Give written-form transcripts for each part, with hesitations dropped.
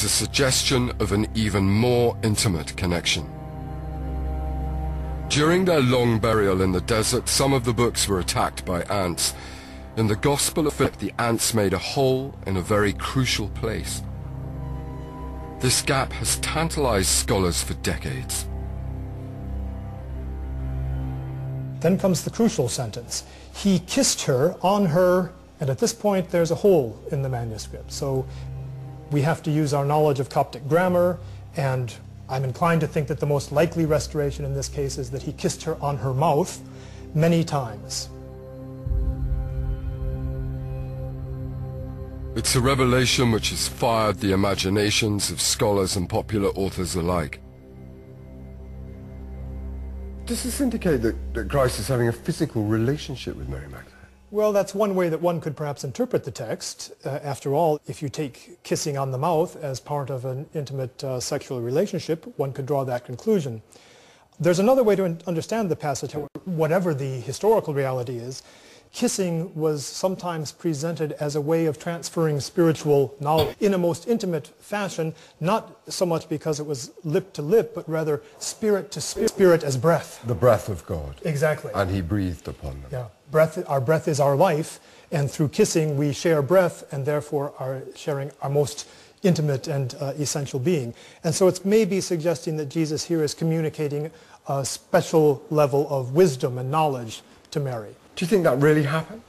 a suggestion of an even more intimate connection. During their long burial in the desert, some of the books were attacked by ants. In the Gospel of Philip, the ants made a hole in a very crucial place. This gap has tantalized scholars for decades. Then comes the crucial sentence. He kissed her on her, and at this point there's a hole in the manuscript. So we have to use our knowledge of Coptic grammar, and I'm inclined to think that the most likely restoration in this case is that he kissed her on her mouth many times. It's a revelation which has fired the imaginations of scholars and popular authors alike. Does this indicate that Christ is having a physical relationship with Mary Magdalene? Well, that's one way that one could perhaps interpret the text. After all, if you take kissing on the mouth as part of an intimate sexual relationship, one could draw that conclusion. There's another way to understand the passage. Whatever the historical reality is, kissing was sometimes presented as a way of transferring spiritual knowledge in a most intimate fashion, not so much because it was lip to lip, but rather spirit to spirit, spirit as breath. The breath of God. Exactly. And he breathed upon them. Yeah. Our breath is our life, and through kissing we share breath and therefore are sharing our most intimate and essential being. And so it's maybe suggesting that Jesus here is communicating a special level of wisdom and knowledge to Mary. Do you think that really happened?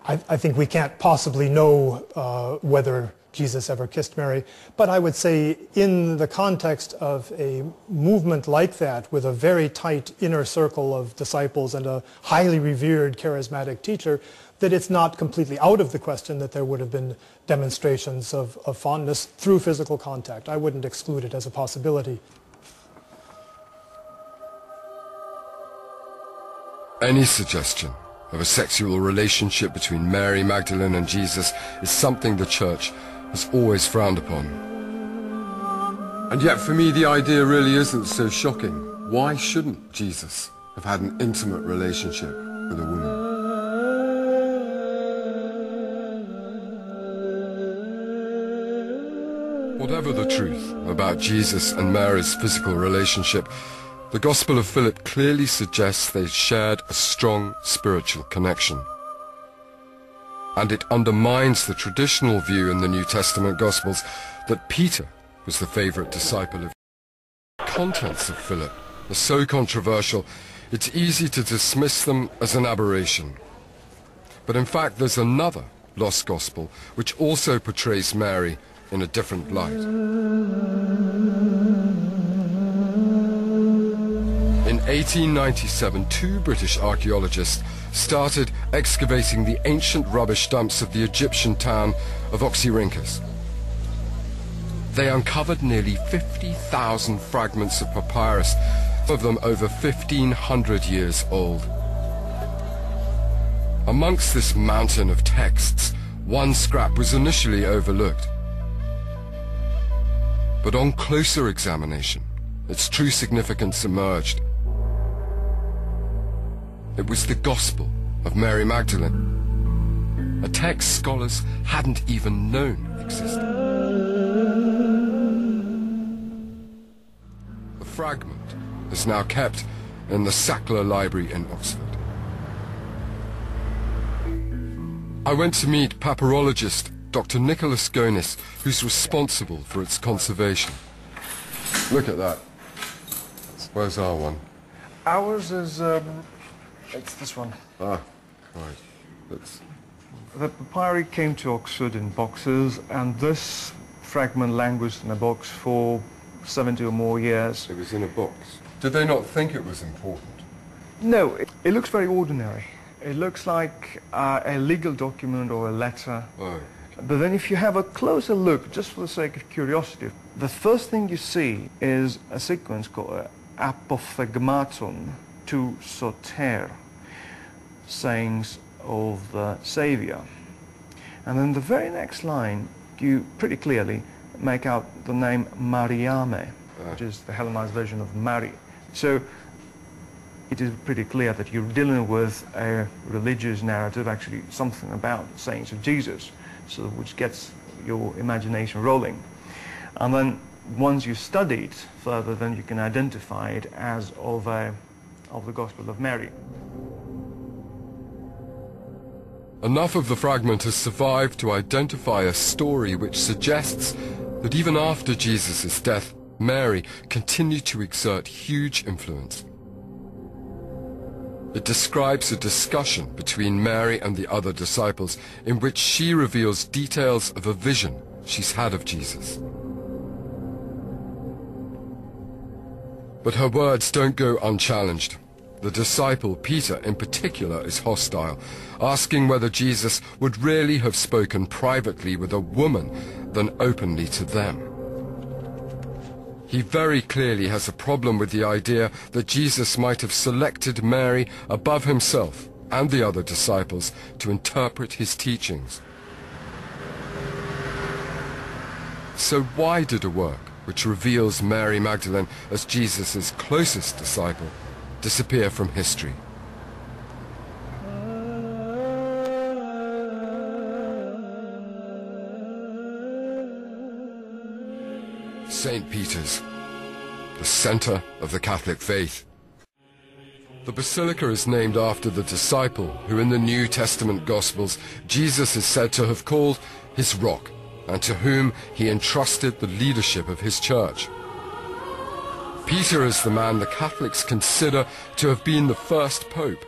I think we can't possibly know whether Jesus ever kissed Mary, but I would say in the context of a movement like that with a very tight inner circle of disciples and a highly revered charismatic teacher, that it's not completely out of the question that there would have been demonstrations of fondness through physical contact. I wouldn't exclude it as a possibility. Any suggestion of a sexual relationship between Mary Magdalene and Jesus is something the Church has always frowned upon. And yet for me the idea really isn't so shocking. Why shouldn't Jesus have had an intimate relationship with a woman? Whatever the truth about Jesus and Mary's physical relationship, the Gospel of Philip clearly suggests they shared a strong spiritual connection. And it undermines the traditional view in the New Testament Gospels that Peter was the favorite disciple of. The contents of Philip are so controversial, it's easy to dismiss them as an aberration. But in fact, there's another lost Gospel which also portrays Mary in a different light. In 1897, two British archaeologists started excavating the ancient rubbish dumps of the Egyptian town of Oxyrhynchus. They uncovered nearly 50,000 fragments of papyrus, some of them over 1,500 years old. Amongst this mountain of texts, one scrap was initially overlooked. But on closer examination, its true significance emerged. It was the Gospel of Mary Magdalene, a text scholars hadn't even known existed. The fragment is now kept in the Sackler Library in Oxford. I went to meet papyrologist Dr. Nicholas Gonis, who's responsible for its conservation. Look at that. Where's our one? Ours is, it's this one. Ah, right. That's... The papyri came to Oxford in boxes, and this fragment languished in a box for 70 or more years. It was in a box. Did they not think it was important? No, it looks very ordinary. It looks like a legal document or a letter. Oh. But then if you have a closer look, just for the sake of curiosity, the first thing you see is a sequence called apophthegmaton to soter, sayings of the Saviour. And then the very next line, you pretty clearly make out the name Mariame, which is the Hellenized version of Mary. So it is pretty clear that you're dealing with a religious narrative, actually something about the sayings of Jesus, so which gets your imagination rolling. And then once you study it further, then you can identify it as of the Gospel of Mary. Enough of the fragment has survived to identify a story which suggests that even after Jesus' death, Mary continued to exert huge influence. It describes a discussion between Mary and the other disciples in which she reveals details of a vision she's had of Jesus. But her words don't go unchallenged. The disciple, Peter in particular, is hostile, asking whether Jesus would really have spoken privately with a woman than openly to them. He very clearly has a problem with the idea that Jesus might have selected Mary above himself and the other disciples to interpret his teachings. So why did a work which reveals Mary Magdalene as Jesus' closest disciple disappear from history? St. Peter's, the center of the Catholic faith. The basilica is named after the disciple who in the New Testament Gospels Jesus is said to have called his rock, and to whom he entrusted the leadership of his church. Peter is the man the Catholics consider to have been the first pope.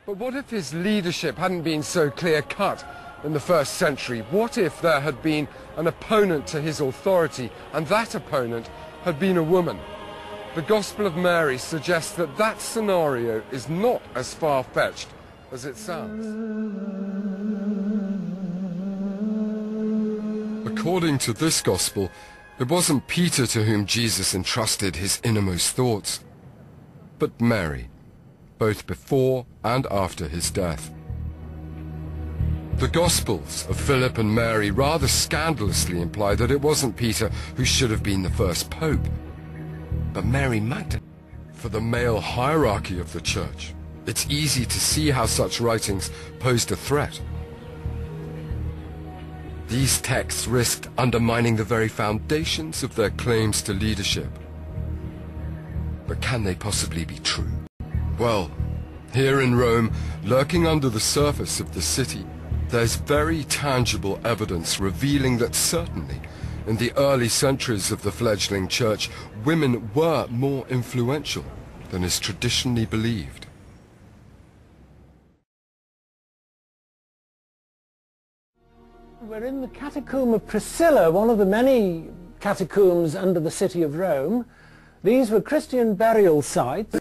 But what if his leadership hadn't been so clear-cut in the first century? What if there had been an opponent to his authority, and that opponent had been a woman? The Gospel of Mary suggests that that scenario is not as far-fetched as it sounds. According to this Gospel, it wasn't Peter to whom Jesus entrusted his innermost thoughts, but Mary, both before and after his death. The Gospels of Philip and Mary rather scandalously imply that it wasn't Peter who should have been the first pope, but Mary Magdalene. For the male hierarchy of the Church, it's easy to see how such writings posed a threat. These texts risked undermining the very foundations of their claims to leadership. But can they possibly be true? Well, here in Rome, lurking under the surface of the city, there's very tangible evidence revealing that certainly, in the early centuries of the fledgling church, women were more influential than is traditionally believed. We're in the catacomb of Priscilla, one of the many catacombs under the city of Rome. These were Christian burial sites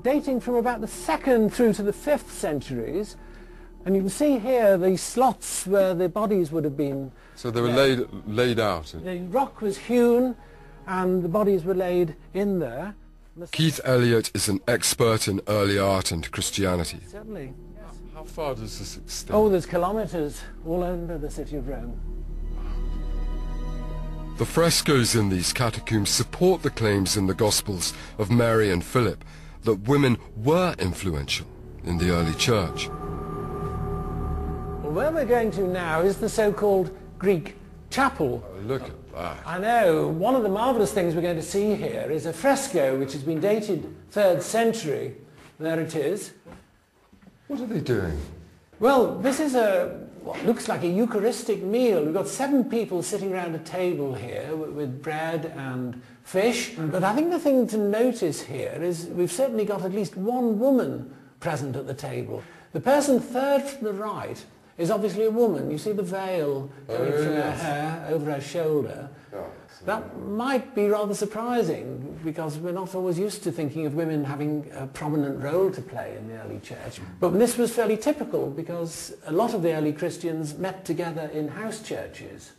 dating from about the 2nd through to the 5th centuries. And you can see here the slots where the bodies would have been. So they were laid out. The rock was hewn and the bodies were laid in there. Keith Elliott is an expert in early art and Christianity. Certainly. How far does this extend? Oh, there's kilometres all over the city of Rome. The frescoes in these catacombs support the claims in the Gospels of Mary and Philip that women were influential in the early church. Well, where we're going to now is the so-called Greek chapel. Oh, look at that. I know. One of the marvellous things we're going to see here is a fresco which has been dated 3rd century. There it is. What are they doing? Well, this is what looks like a Eucharistic meal. We've got 7 people sitting around a table here with bread and fish. But I think the thing to notice here is we've certainly got at least one woman present at the table. The person 3rd from the right is obviously a woman. You see the veil going from her hair over her shoulder. Yeah. That might be rather surprising because we're not always used to thinking of women having a prominent role to play in the early church. But this was fairly typical because a lot of the early Christians met together in house churches.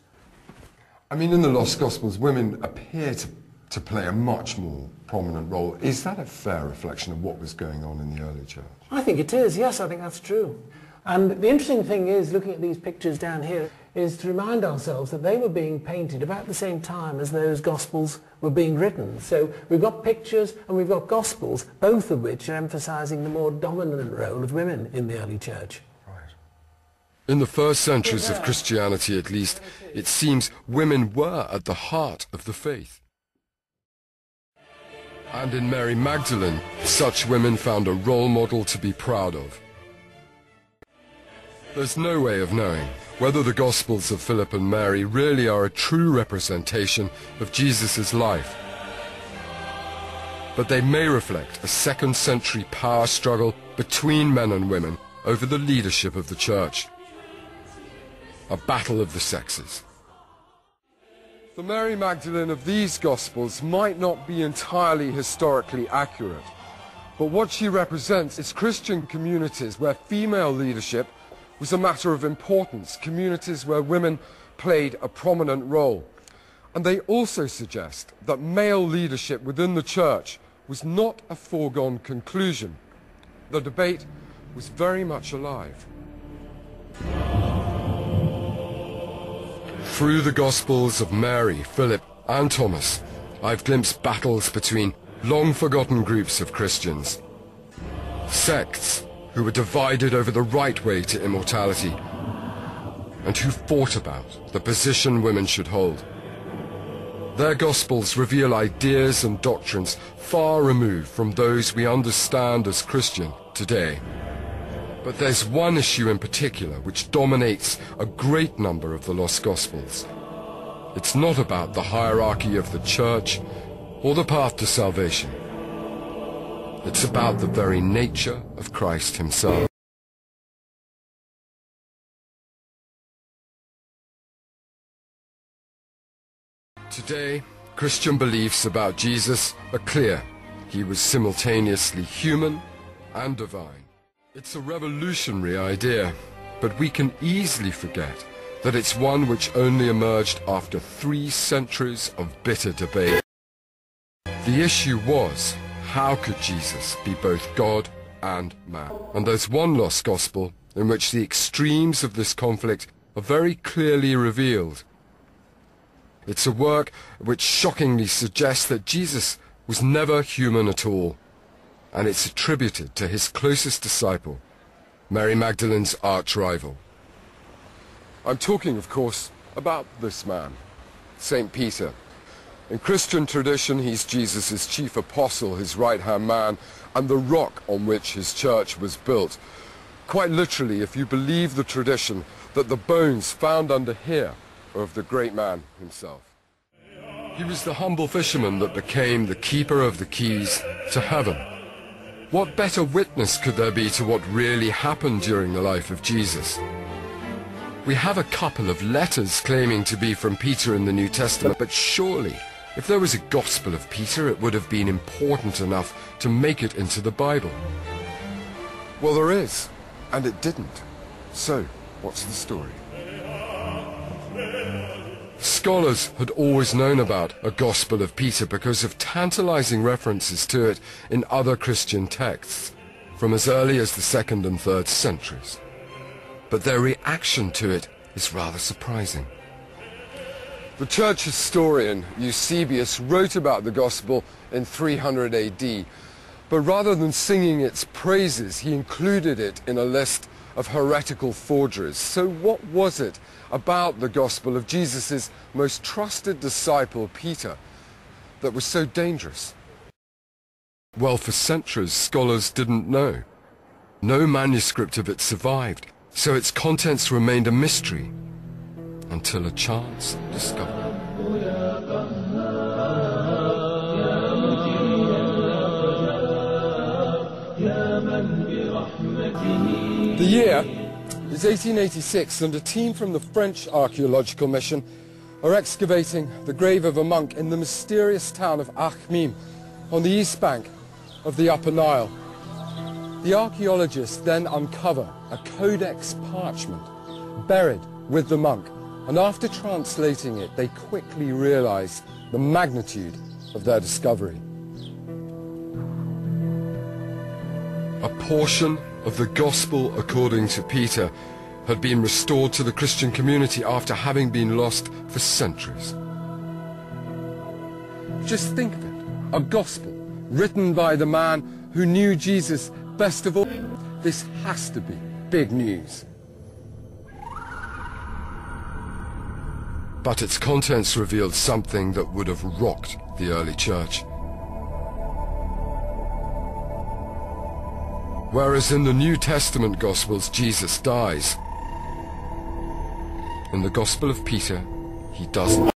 I mean, in the Lost Gospels, women appear to play a much more prominent role. Is that a fair reflection of what was going on in the early church? I think it is, yes, I think that's true. And the interesting thing is, looking at these pictures down here, is to remind ourselves that they were being painted about the same time as those Gospels were being written. So we've got pictures and we've got Gospels, both of which are emphasising the more dominant role of women in the early church. Right. In the first centuries of Christianity, at least, it seems women were at the heart of the faith. And in Mary Magdalene, such women found a role model to be proud of. There's no way of knowing whether the Gospels of Philip and Mary really are a true representation of Jesus' life. But they may reflect a second-century power struggle between men and women over the leadership of the church. A battle of the sexes. The Mary Magdalene of these Gospels might not be entirely historically accurate, but what she represents is Christian communities where female leadership was a matter of importance, communities where women played a prominent role. And they also suggest that male leadership within the church was not a foregone conclusion. The debate was very much alive. Through the Gospels of Mary, Philip, and Thomas, I've glimpsed battles between long-forgotten groups of Christians, sects who were divided over the right way to immortality, and who fought about the position women should hold. Their Gospels reveal ideas and doctrines far removed from those we understand as Christian today. But there's one issue in particular which dominates a great number of the lost Gospels. It's not about the hierarchy of the church or the path to salvation. It's about the very nature of Christ himself. Today, Christian beliefs about Jesus are clear. He was simultaneously human and divine. It's a revolutionary idea, but we can easily forget that it's one which only emerged after 3 centuries of bitter debate. The issue was, how could Jesus be both God and man? And there's one lost gospel in which the extremes of this conflict are very clearly revealed. It's a work which shockingly suggests that Jesus was never human at all, and it's attributed to his closest disciple, Mary Magdalene's arch-rival. I'm talking, of course, about this man, St. Peter. In Christian tradition, he's Jesus' chief apostle, his right-hand man, and the rock on which his church was built. Quite literally, if you believe the tradition, that the bones found under here are of the great man himself. He was the humble fisherman that became the keeper of the keys to heaven. What better witness could there be to what really happened during the life of Jesus? We have a couple of letters claiming to be from Peter in the New Testament, but surely, if there was a Gospel of Peter, it would have been important enough to make it into the Bible. Well, there is, and it didn't. So, what's the story? Scholars had always known about a Gospel of Peter because of tantalizing references to it in other Christian texts from as early as the 2nd and 3rd centuries. But their reaction to it is rather surprising. The church historian Eusebius wrote about the Gospel in 300 AD, but rather than singing its praises, he included it in a list of heretical forgeries. So what was it about the Gospel of Jesus' most trusted disciple, Peter, that was so dangerous? Well, for centuries, scholars didn't know. No manuscript of it survived, so its contents remained a mystery until a chance discovery. The year is 1886, and a team from the French archaeological mission are excavating the grave of a monk in the mysterious town of Akhmim on the east bank of the Upper Nile. The archaeologists then uncover a codex parchment buried with the monk, and after translating it, they quickly realize the magnitude of their discovery. A portion of the Gospel according to Peter had been restored to the Christian community after having been lost for centuries. Just think of it, a Gospel written by the man who knew Jesus best of all. This has to be big news. but its contents revealed something that would have rocked the early church. Whereas in the New Testament Gospels, Jesus dies. In the Gospel of Peter, he doesn't.